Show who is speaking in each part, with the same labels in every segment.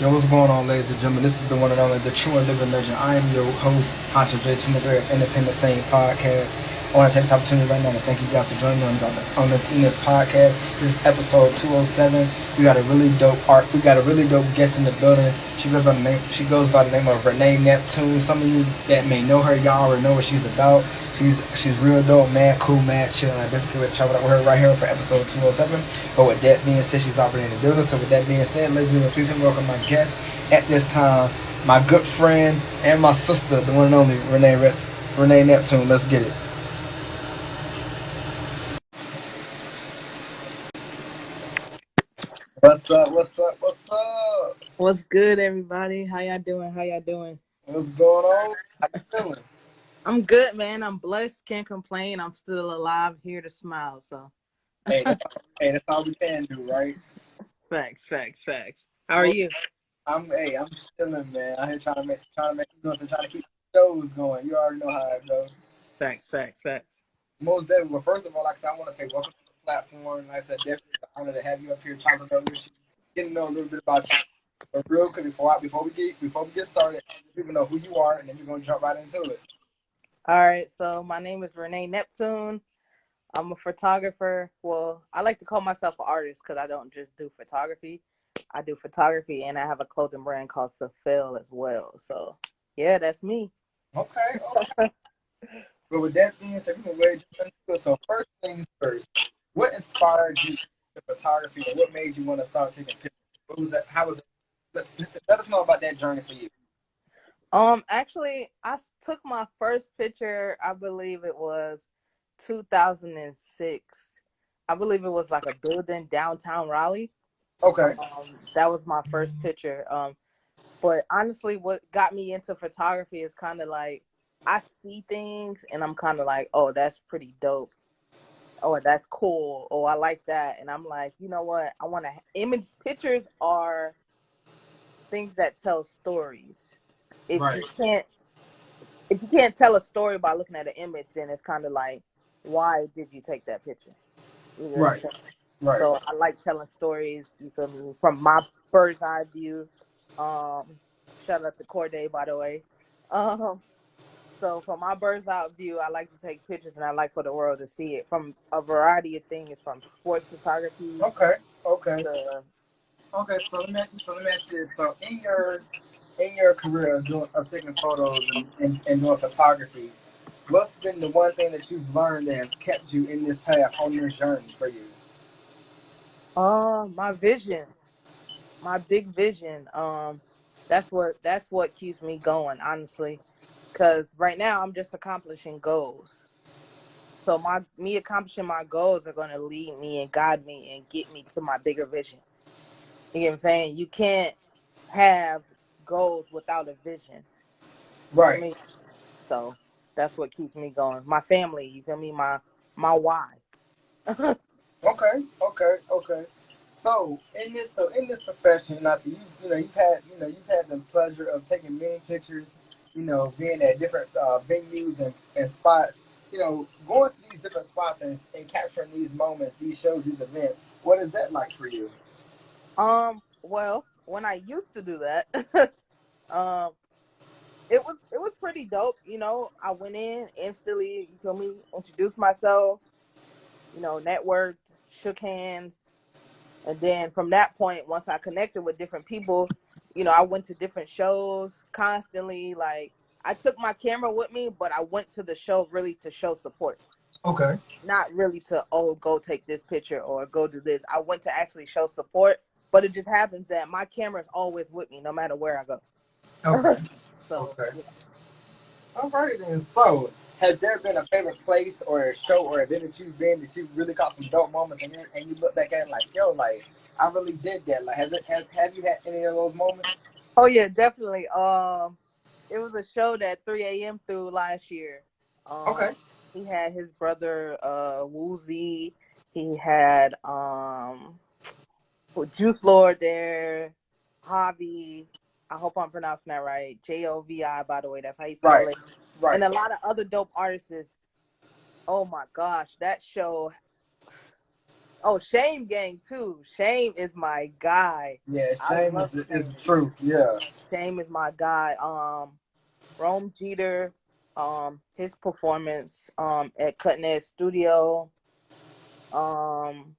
Speaker 1: Yo, what's going on, ladies and gentlemen? This is the one and only, the true and living legend. I am your host, Honcho J. Tunagre of Independent Sane Podcast. I want to take this opportunity right now to thank you guys for joining me on this podcast. This is episode 207. We got a really dope art. We got a really dope guest in the building. She goes by the name of Renee Neptune. Some of you that may know her, y'all already know what she's about. She's real dope, mad cool, mad chill. I definitely would chop it up with her right here for episode 207. But with that being said, she's already in the building. So with that being said, ladies and gentlemen, please help me welcome my guest at this time, my good friend and my sister, the one and only Renee Neptune. Let's get it. What's up? What's up? What's up?
Speaker 2: What's good, everybody? How y'all doing? How y'all doing?
Speaker 1: What's going on? How you feeling?
Speaker 2: I'm good, man. I'm blessed. Can't complain. I'm still alive, here to smile. So,
Speaker 1: Hey, that's all we can do, right?
Speaker 2: facts, facts, facts. How are
Speaker 1: Most,
Speaker 2: you?
Speaker 1: I'm chilling, man. I'm here trying to keep shows going. You already know how it goes.
Speaker 2: Facts, facts, facts.
Speaker 1: Most definitely. Well, first of all, like I said, I want to say welcome to the platform. Like I said, definitely it's an honor to have you up here talking about this. Getting to know a little bit about you. But real quick, before we get started, people know who you are, and then we're gonna jump right into it.
Speaker 2: All right. So, my name is Renee Neptune. I'm a photographer. Well, I like to call myself an artist because I don't just do photography. I do photography, and I have a clothing brand called Safel as well. So, yeah, that's me.
Speaker 1: Okay, okay. But with that being said, we can really jump into it. So first things first, what inspired you to photography, and what made you want to start taking pictures? What was that? How was it? Let us know about that journey for you.
Speaker 2: Actually, took my first picture, I believe it was 2006. I believe it was like a building downtown Raleigh.
Speaker 1: Okay.
Speaker 2: That was my first picture. But honestly, what got me into photography is kind of like I see things and I'm kind of like, oh, that's pretty dope. Oh, that's cool. Oh, I like that. And I'm like, you know what? I want to image pictures are things that tell stories. If you
Speaker 1: Right.
Speaker 2: can't if you can't tell a story by looking at an image, then it's kind of like, why did you take that picture? You know what I'm
Speaker 1: Right.
Speaker 2: saying?
Speaker 1: Right.
Speaker 2: So I like telling stories. You feel me? From my bird's eye view. Um, Shout out to Corday, by the way. Um, so from my bird's eye view, I like to take pictures, and I like for the world to see it from a variety of things, from sports photography
Speaker 1: Okay. Okay.
Speaker 2: to
Speaker 1: Okay. So let me ask you this. So in your career of taking photos and doing photography, what's been the one thing that you've learned that has kept you in this path on this journey for you?
Speaker 2: my vision, my big vision. That's what keeps me going, honestly. Because right now I'm just accomplishing goals. So me accomplishing my goals are going to lead me and guide me and get me to my bigger vision. You get what I'm saying? You can't have goals without a vision. You feel
Speaker 1: Right.
Speaker 2: me? So that's what keeps me going. My family, you feel me? My why.
Speaker 1: Okay, okay, okay. So in this profession, I see you've had the pleasure of taking many pictures, being at different venues and spots, going to these different spots and capturing these moments, these shows, these events. What is that like for you?
Speaker 2: Well, when I used to do that, um, it was pretty dope. I went in instantly. You feel me? Introduced myself. Networked, shook hands. And then from that point, once I connected with different people, I went to different shows constantly. Like I took my camera with me, but I went to the show really to show support,
Speaker 1: Okay,
Speaker 2: not really to, oh, go take this picture or go do this. I went to actually show support, but it just happens that my camera is always with me no matter where I
Speaker 1: okay,
Speaker 2: go. So
Speaker 1: okay.
Speaker 2: yeah.
Speaker 1: All right then. So, has there been a favorite place or a show or event that you've been that you really caught some dope moments and you look back at it like, yo, like I really did that. Like, have you had any of those moments?
Speaker 2: Oh yeah, definitely. It was a show that 3 a.m. threw last year. Um,
Speaker 1: Okay.
Speaker 2: he had his brother Woozy. He had Juice Lord there, Javi. I hope I'm pronouncing that right. Jovi, by the way, that's how you spell
Speaker 1: Right.
Speaker 2: it.
Speaker 1: Right.
Speaker 2: And a lot of other dope artists. Oh my gosh, that show. Oh, Shame Gang too. Shame is my guy.
Speaker 1: Yeah,
Speaker 2: I
Speaker 1: shame
Speaker 2: love
Speaker 1: is
Speaker 2: Shame.
Speaker 1: the truth. Yeah.
Speaker 2: Shame is my guy. Rome Jeter, his performance at Cutting Edge Studio. Um,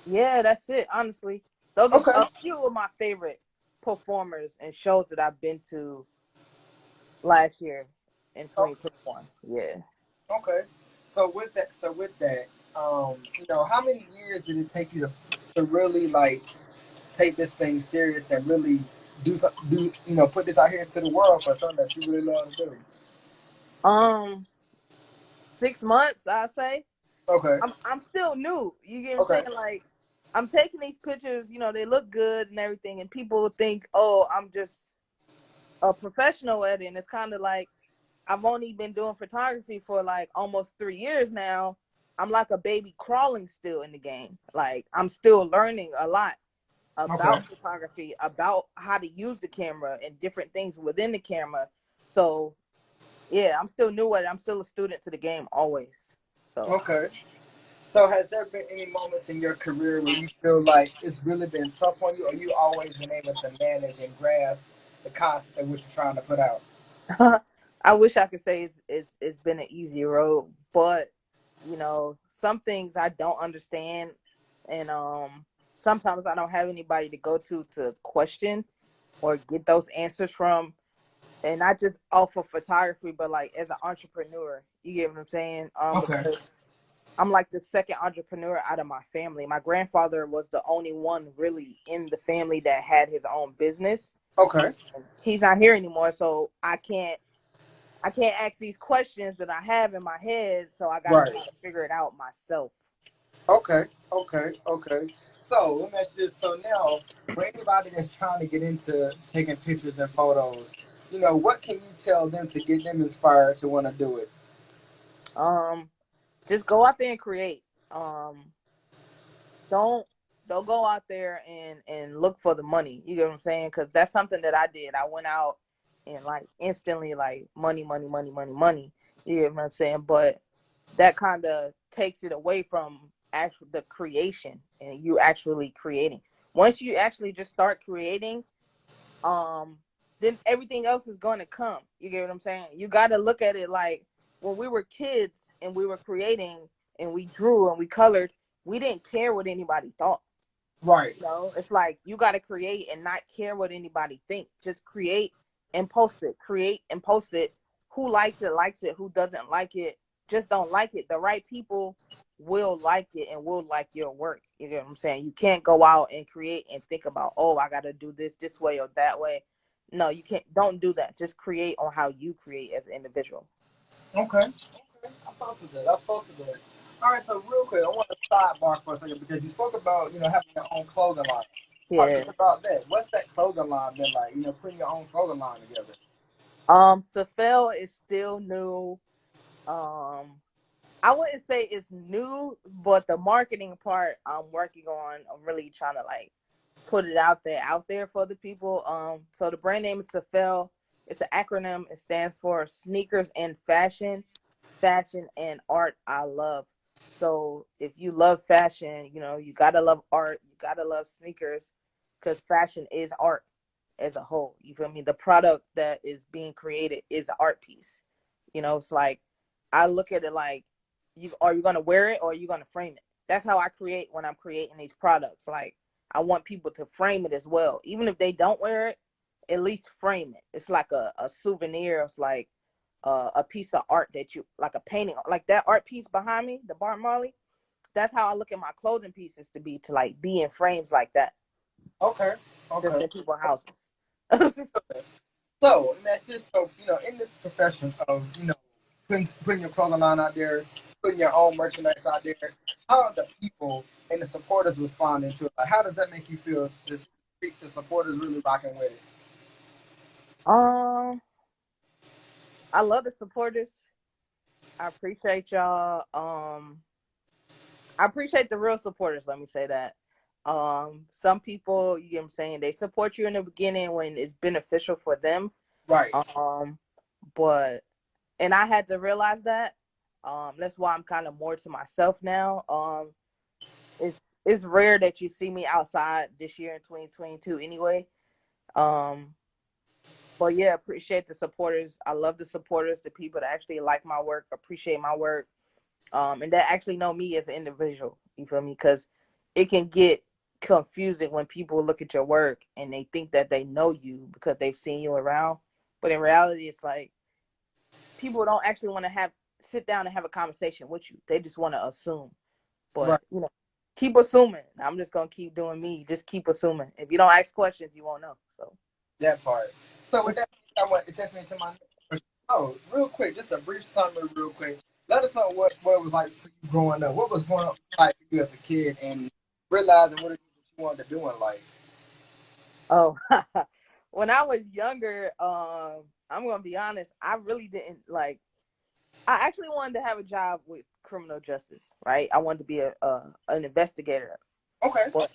Speaker 2: yeah, that's it. Honestly, those
Speaker 1: Okay.
Speaker 2: are a few of my favorite performers and shows that I've been to last year in
Speaker 1: Oh,
Speaker 2: 2021. Yeah.
Speaker 1: okay. So with that, how many years did it take you to really like take this thing serious and really put this out here to the world for something that you really love to do?
Speaker 2: Um, 6 months, I say.
Speaker 1: Okay.
Speaker 2: I'm still new. You get what I'm
Speaker 1: Okay.
Speaker 2: saying? Like, I'm taking these pictures. They look good and everything, and people think, oh, I'm just a professional at it. And it's kind of like I've only been doing photography for like almost 3 years now. I'm like a baby crawling still in the game. Like, I'm still learning a lot
Speaker 1: Okay.
Speaker 2: about photography, about how to use the camera and different things within the camera. So yeah, I'm still new at it. I'm still a student to the game always. So
Speaker 1: Okay. So has there been any moments in your career where you feel like it's really been tough on you, or you always been able to manage and grasp the concept of what you're trying to put out?
Speaker 2: I wish I could say it's been an easy road, but some things I don't understand, and sometimes I don't have anybody to go to question or get those answers from, and not just off of photography, but like as an entrepreneur. You get what I'm saying?
Speaker 1: Okay.
Speaker 2: Because I'm like the second entrepreneur out of my family. My grandfather was the only one really in the family that had his own business.
Speaker 1: Okay.
Speaker 2: He's not here anymore, so I can't ask these questions that I have in my head, so I got to
Speaker 1: Right.
Speaker 2: try to figure it out myself.
Speaker 1: Okay. Okay. Okay. So let me ask you this. So now, for anybody that's trying to get into taking pictures and photos, what can you tell them to get them inspired to want to do it?
Speaker 2: Um, just go out there and create. Um, don't don't go out there and look for the money. You get what I'm saying? Because that's something that I did. I went out and like instantly like money, money, money, money, money. You get what I'm saying? But that kind of takes it away from actual the creation and you actually creating. Once you actually just start creating, um, then everything else is going to come. You get what I'm saying? You got to look at it like when we were kids and we were creating and we drew and we colored, we didn't care what anybody thought.
Speaker 1: Right.
Speaker 2: It's like you got to create and not care what anybody think. Just create and post it. Create and post it. Who likes it, likes it. Who doesn't like it, just don't like it. The right people will like it and will like your work. You get what I'm saying? You can't go out and create and think about, oh, I got to do this way or that way. No, you can't. Don't do that. Just create on how you create as an individual.
Speaker 1: Okay. Okay. I fuss with that. I fuss with that. All right. So real quick, I want to sidebar for a second because you spoke about having your own clothing line. Talk to
Speaker 2: Yeah.
Speaker 1: us about that. What's that clothing line been like? Putting your own clothing line together.
Speaker 2: Safel is still new. Um, I wouldn't say it's new, but the marketing part I'm working on. I'm really trying to like put it out there for the people. So the brand name is Safel. It's an acronym. It stands for Sneakers and Fashion. Fashion and art I love. So if you love fashion, you gotta love art. You gotta love sneakers, because fashion is art as a whole. You feel me? The product that is being created is an art piece. It's like I look at it like you are you gonna wear it or are you gonna frame it? That's how I create when I'm creating these products. Like I want people to frame it as well. Even if they don't wear it, at least frame it. It's like a souvenir. It's like a piece of art that you like a painting, like that art piece behind me, the Bart Marley. That's how I look at my clothing pieces to like be in frames like that,
Speaker 1: Okay.
Speaker 2: just
Speaker 1: Okay.
Speaker 2: in people's houses.
Speaker 1: Okay. So, and that's just so in this profession of putting your clothing line out there, putting your own merchandise out there. How are the people and the supporters responding to it? Like, how does that make you feel? Just the supporters really rocking with it.
Speaker 2: um, I love the supporters. I appreciate y'all. I appreciate the real supporters. Let me say that. Some people, you get what I'm saying, they support you in the beginning when it's beneficial for them.
Speaker 1: Right.
Speaker 2: Um, but and I had to realize that. That's why I'm kind of more to myself now. It's rare that you see me outside this year in 2022 anyway. Um, but yeah, appreciate the supporters. I love the supporters, the people that actually like my work, appreciate my work, and that actually know me as an individual. You feel me? Because it can get confusing when people look at your work and they think that they know you because they've seen you around. But in reality, it's like people don't actually want to sit down and have a conversation with you. They just want to assume. But
Speaker 1: Right.
Speaker 2: keep assuming. I'm just gonna keep doing me. Just keep assuming. If you don't ask questions, you won't know. So
Speaker 1: That part. So with that, I want it takes me to my next question. Oh, real quick, just a brief summary, real quick. Let us know what it was like for you growing up. What was growing up like for you as a kid, and realizing what it is that you wanted to do in life.
Speaker 2: Oh, when I was younger, I'm gonna be honest. I really didn't like. I actually wanted to have a job with criminal justice, right? I wanted to be an investigator.
Speaker 1: Okay.
Speaker 2: But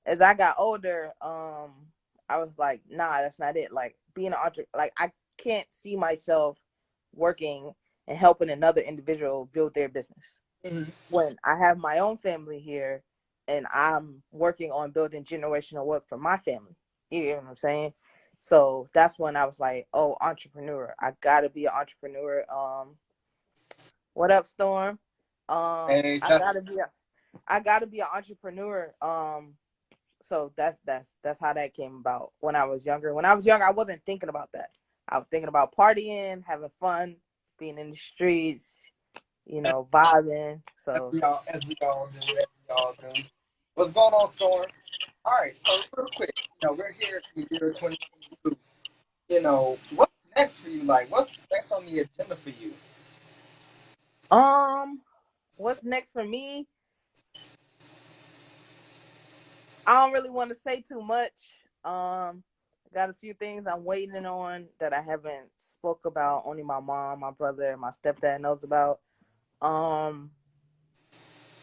Speaker 2: as I got older, I was like, nah, that's not it. Like being an entrepreneur, like I can't see myself working and helping another individual build their business
Speaker 1: Mm-hmm.
Speaker 2: when I have my own family here and I'm working on building generational wealth for my family. You know what I'm saying? So that's when I was like, oh, entrepreneur. I gotta be an entrepreneur. What up, Storm?
Speaker 1: Hey,
Speaker 2: I
Speaker 1: just
Speaker 2: gotta be an entrepreneur. So that's how that came about when I was younger. When I was younger, I wasn't thinking about that. I was thinking about partying, having fun, being in the streets, vibing. So
Speaker 1: as we all do. What's going on, Storm? All right. So real quick, we're here in the year 2022. What's next for you? Like, what's next on the agenda for you?
Speaker 2: Um, what's next for me? I don't really want to say too much. I got a few things I'm waiting on that I haven't spoke about. Only my mom, my brother, and my stepdad knows about. Um,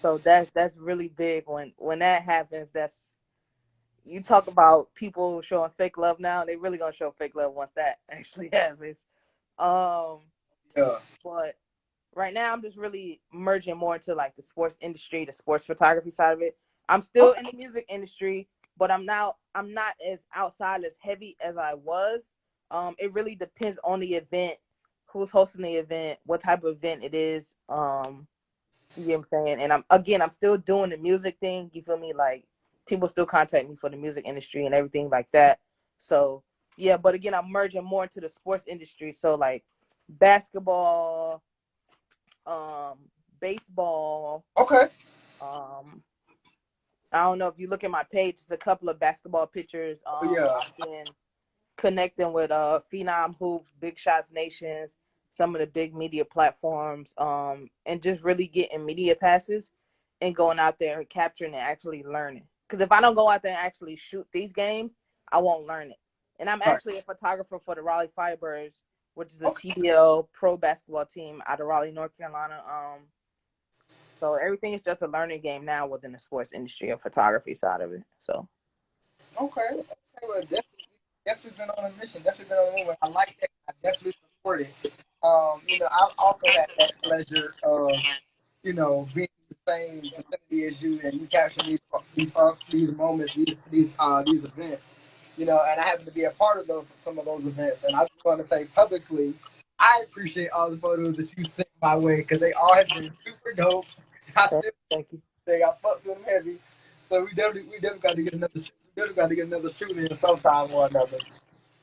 Speaker 2: so that's really big. When that happens, that's you talk about people showing fake love now. They really gonna show fake love once that actually happens. Um,
Speaker 1: Yeah.
Speaker 2: but right now I'm just really merging more into like the sports industry, the sports photography side of it. I'm still
Speaker 1: Okay.
Speaker 2: in the music industry, but I'm not as outside as heavy as I was. It really depends on the event, who's hosting the event, what type of event it is. You know what I'm saying? And I'm still doing the music thing, you feel me? Like people still contact me for the music industry and everything like that. So yeah, but again, I'm merging more into the sports industry. So like basketball, um, baseball.
Speaker 1: Okay.
Speaker 2: Um, I don't know if you look at my page, it's a couple of basketball pictures.
Speaker 1: Oh, yeah.
Speaker 2: I've been connecting with Phenom Hoops, Big Shots Nations, some of the big media platforms, and just really getting media passes and going out there and capturing and actually learning. Because if I don't go out there and actually shoot these games, I won't learn it. And I'm
Speaker 1: Right.
Speaker 2: actually a photographer for the Raleigh Firebirds, which is a
Speaker 1: Okay.
Speaker 2: TBL pro basketball team out of Raleigh, North Carolina. So everything is just a learning game now within the sports industry or photography side of it. So
Speaker 1: Okay. Okay. Well, definitely been on a mission. Definitely been on a move. I like that. I definitely support it. I also had that pleasure of, being in the same vicinity as you, and you capturing these moments, these events. And I happen to be a part of some of those events. And I just want to say publicly, I appreciate all the photos that you sent my way because they all have been super dope. I still
Speaker 2: thank you.
Speaker 1: think I fucks with them heavy. So we definitely got to get another shoot in sometime or another.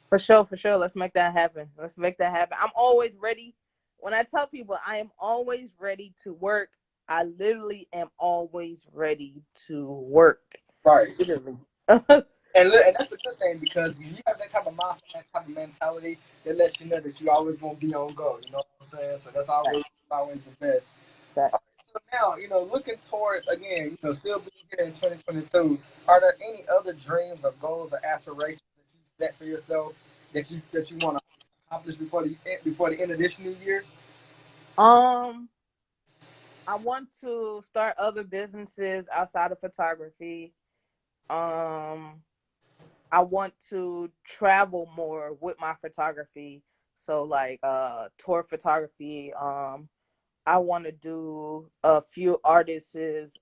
Speaker 2: For sure, for sure. Let's make that happen. Let's make that happen. I'm always ready. When I tell people I am always ready to work, I literally am always ready to work.
Speaker 1: Right.
Speaker 2: Literally.
Speaker 1: And that's a good thing because when you have that type of mindset, that type of mentality, it lets you know that you always gonna be on go. You know what I'm saying? So that's always the best.
Speaker 2: That.
Speaker 1: All right, so now, looking towards again, still being here in 2022, are there any other dreams or goals or aspirations that you set for yourself that you want to accomplish before the end of this new year?
Speaker 2: Um, I want to start other businesses outside of photography. Um, I want to travel more with my photography. So like tour photography, I want to do a few artists'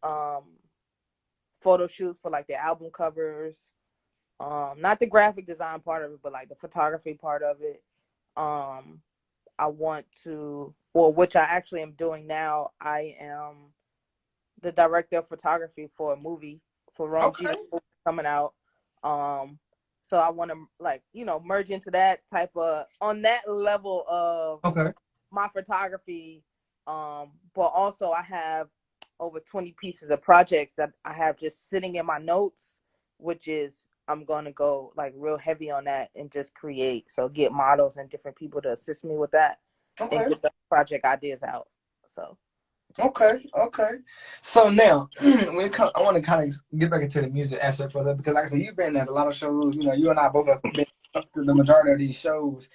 Speaker 2: photo shoots for like the album covers. Not the graphic design part of it, but like the photography part of it. I want to, or which I actually am doing now. I am the director of photography for a movie for Rome
Speaker 1: Okay.
Speaker 2: Gina coming out. So I want to like, you know, merge into that type of on that level of
Speaker 1: Okay.
Speaker 2: my photography. But also I have over 20 pieces of projects that I have just sitting in my notes, which is I'm gonna go like real heavy on that and just create. So get models and different people to assist me with that and
Speaker 1: Okay.
Speaker 2: get the project ideas out. So
Speaker 1: Okay, okay. So now, when it comes, I want to kind of get back into the music aspect for that because, like I said, you've been at a lot of shows. You know, you and I both have been up to the majority of these shows,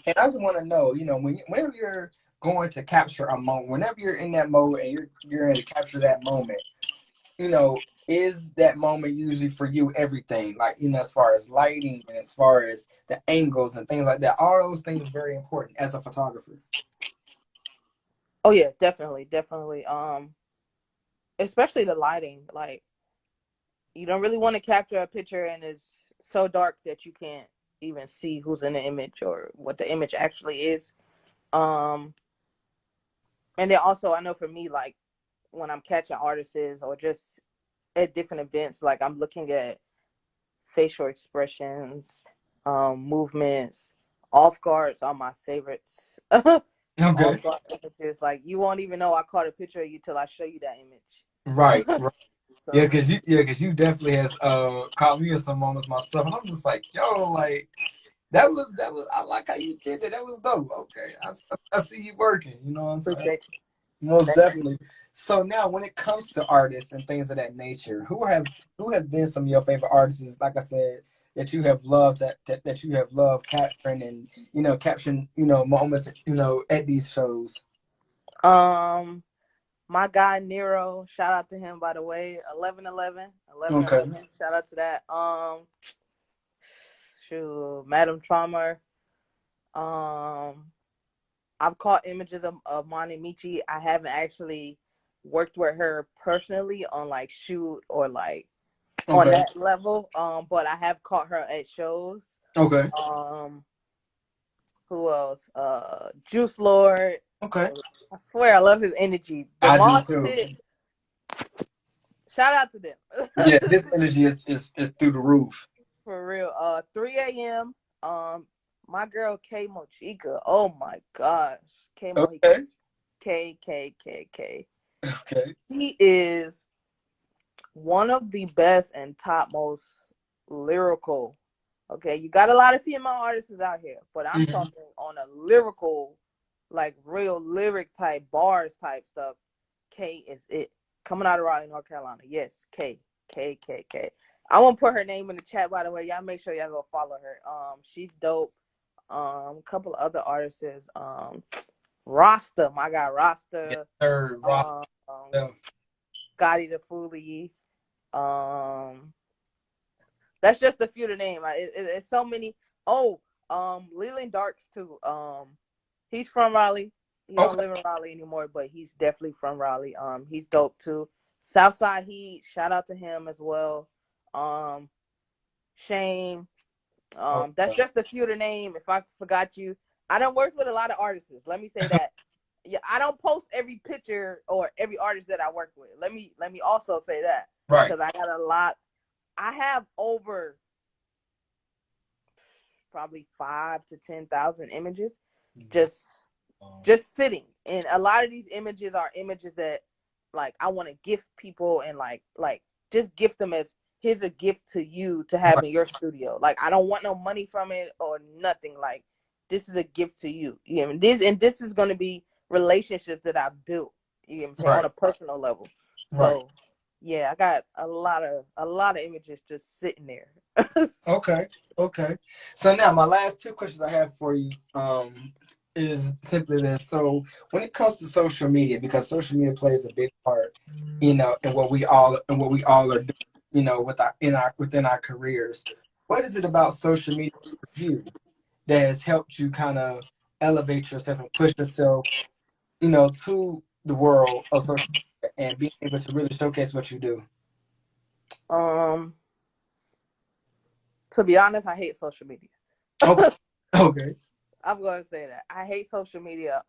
Speaker 1: and I just want to know, you know, whenever you're going to capture a moment, whenever you're in that mode and you're going to capture that moment, you know, is that moment usually for you everything? Like, you know, as far as lighting and as far as the angles and things like that, are those things very important as a photographer?
Speaker 2: oh yeah, definitely, definitely. Especially the lighting. Like you don't really want to capture a picture and it's so dark that you can't even see who's in the image or what the image actually is. Um, and then also I know for me, like when I'm catching artists or just at different events, like I'm looking at facial expressions, movements, off guards are my favorites.
Speaker 1: Okay.
Speaker 2: Off guard images, like you won't even know I caught a picture of you till I show you that
Speaker 1: Right.
Speaker 2: image.
Speaker 1: Yeah,
Speaker 2: So
Speaker 1: cause you definitely has caught me in some moments myself, and I'm just like, yo, like that was I like how you did it. That was dope. Okay, I see you working. You know what I'm saying?
Speaker 2: appreciate you.
Speaker 1: Most
Speaker 2: Thank you.
Speaker 1: definitely. So now, when it comes to artists and things of that nature, who have been some of your favorite artists? Like I said, that you have loved that you have loved capturing and capturing moments at these shows.
Speaker 2: Um, my guy Nero, shout out to him by the way. 1111, eleven
Speaker 1: Okay.
Speaker 2: eleven. Shout out to that. Shoot, Madam Trauma. Um, I've caught images of Mani Michi. I haven't actually worked with her personally on like shoot or like on
Speaker 1: Okay.
Speaker 2: that level. But I have caught her at shows.
Speaker 1: Okay.
Speaker 2: Um, who else? Juice Lord.
Speaker 1: Okay.
Speaker 2: I swear I love his energy. The
Speaker 1: I do
Speaker 2: Moss
Speaker 1: too.
Speaker 2: Pit. Shout out to them.
Speaker 1: Yeah, his energy is through the roof.
Speaker 2: For real. 3 a.m. My girl K Mochica. Oh my gosh. K Mochica.
Speaker 1: Okay.
Speaker 2: K.
Speaker 1: Okay.
Speaker 2: He is one of the best and top most lyrical. Okay, you got a lot of female artists out here, but I'm
Speaker 1: Hmm.
Speaker 2: talking on a lyrical, like real lyric type bars type stuff. K is it. Coming out of Raleigh, North Carolina. Yes, K. I won't put her name in the chat by the way. Y'all make sure y'all go follow her. She's dope. A couple of other artists. Rasta, my guy
Speaker 1: Yes,
Speaker 2: Rasta.
Speaker 1: sir. Rock.
Speaker 2: Um,
Speaker 1: Yeah.
Speaker 2: Scotty the Foolie. Um, that's just a few to name. It's so many. Oh, Leland Darks too. He's from Raleigh. He don't
Speaker 1: Okay.
Speaker 2: live in Raleigh anymore, but he's definitely from Raleigh. He's dope too. Southside Heat, shout out to him as well. Um, Shane. That's
Speaker 1: Okay.
Speaker 2: just a few to name. If I forgot you, I don't work with a lot of artists. Let me say that. Yeah, I don't post every picture or every artist that I work with. Let me also say that
Speaker 1: Right.
Speaker 2: because I got a lot. I have over probably 5 to 10,000 images just just sitting, and a lot of these images are images that like I want to gift people and like just gift them as here's a gift to you to have
Speaker 1: Right.
Speaker 2: in your studio. Like I don't want no money from it or nothing. Like this is a gift to you. You know, this is going to be relationships that I built. You know what I'm saying, on
Speaker 1: Right.
Speaker 2: a personal level.
Speaker 1: Right.
Speaker 2: So yeah, I got a lot of images just sitting there.
Speaker 1: Okay. Okay. So now my last two questions I have for you is simply this. So when it comes to social media, because social media plays a big part, in what we all are doing, with within our careers. What is it about social media for you that has helped you kind of elevate yourself and push yourself, to the world of social media and being able to really showcase what you do?
Speaker 2: To be honest, I hate social media.
Speaker 1: Okay. Okay.
Speaker 2: I'm going to say that. I hate social media.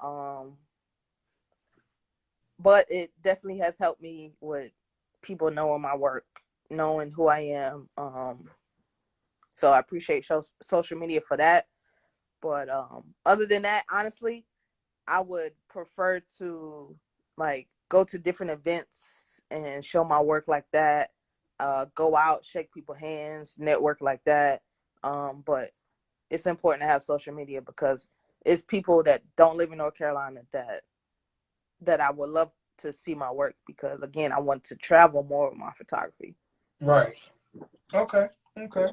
Speaker 2: But it definitely has helped me with people knowing my work, knowing who I am. So I appreciate social media for that. But other than that, honestly, I would prefer to like go to different events and show my work like that. Go out, shake people's hands, network like that. But it's important to have social media because it's people that don't live in North Carolina that I would love to see my work because again, I want to travel more with my photography.
Speaker 1: Right. Okay. Okay.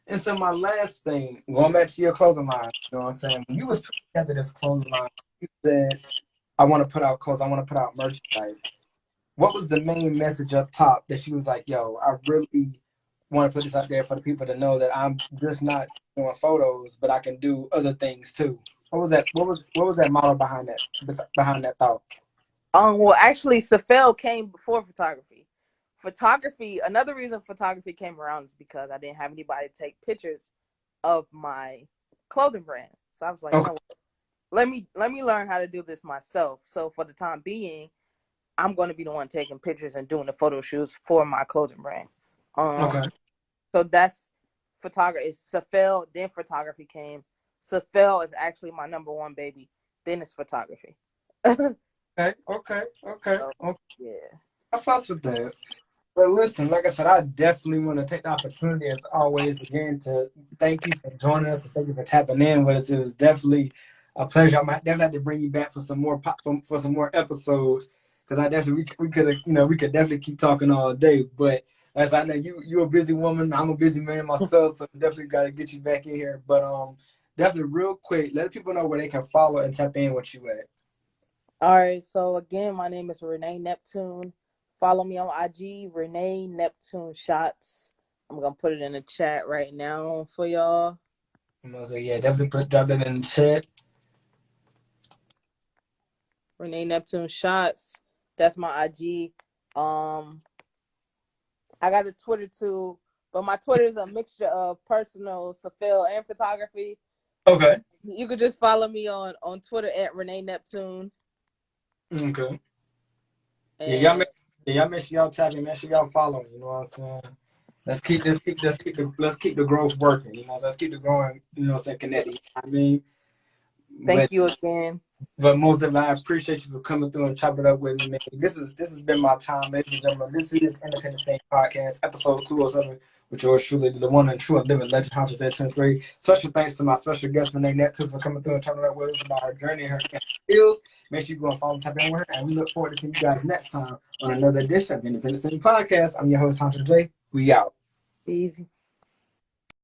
Speaker 1: And so my last thing, going back to your clothing line, you know what I'm saying? When you was putting together this clothing line, you said, I want to put out clothes, I want to put out merchandise. What was the main message up top that she was like, yo, I really want to put this out there for the people to know that I'm just not doing photos, but I can do other things too. What was that? What was that model behind that thought?
Speaker 2: Well, actually, Safel came before photography. Another reason photography came around is because I didn't have anybody to take pictures of my clothing brand. So I was like,
Speaker 1: Okay.
Speaker 2: you know what? Let me learn how to do this myself. So for the time being, I'm going to be the one taking pictures and doing the photo shoots for my clothing brand.
Speaker 1: Okay.
Speaker 2: So that's photography. It's Safel, then photography came. Safel is actually my number one baby. Then it's photography.
Speaker 1: Okay. Okay. Okay.
Speaker 2: So,
Speaker 1: Okay.
Speaker 2: yeah.
Speaker 1: I fuss with that. But listen, like I said, I definitely want to take the opportunity, as always, again, to thank you for joining us and thank you for tapping in with us. It was definitely a pleasure. I might definitely have to bring you back for some more for some more episodes because I definitely we could we could definitely keep talking all day. But as I know you're a busy woman, I'm a busy man myself, so definitely got to get you back in here. But definitely real quick, let people know where they can follow and tap in with you at.
Speaker 2: All right. So again, my name is Renee Neptune. Follow me on IG, ReneeNeptuneShots. I'm gonna put it in the chat right now for y'all.
Speaker 1: So yeah, definitely drop that in the chat.
Speaker 2: ReneeNeptuneShots. That's my IG. I got a Twitter too, but my Twitter is a mixture of personal, Safel, and photography.
Speaker 1: Okay.
Speaker 2: You could just follow me on Twitter at Renee Neptune.
Speaker 1: Okay.
Speaker 2: And
Speaker 1: Y'all make sure y'all tapping, make sure y'all following. You know what I'm saying? Let's keep the growth working. You know, let's keep the growing. You know, saying connected. You know what I mean,
Speaker 2: thank you again.
Speaker 1: but most of all, I appreciate you for coming through and chopping it up with me, man. This has been my time, ladies and gentlemen. This is Independent Saint Podcast, episode 207, with yours truly, the one and true and living legend, Hunter 23. Special thanks to my special guest, Renee Neptunes, for coming through and chopping it up with us about her journey and her skills. Make sure you go and follow and tap in with her, and we look forward to seeing you guys next time on another edition of Independent Saint Podcast. I'm your host, Hunter J. We out.
Speaker 2: Easy.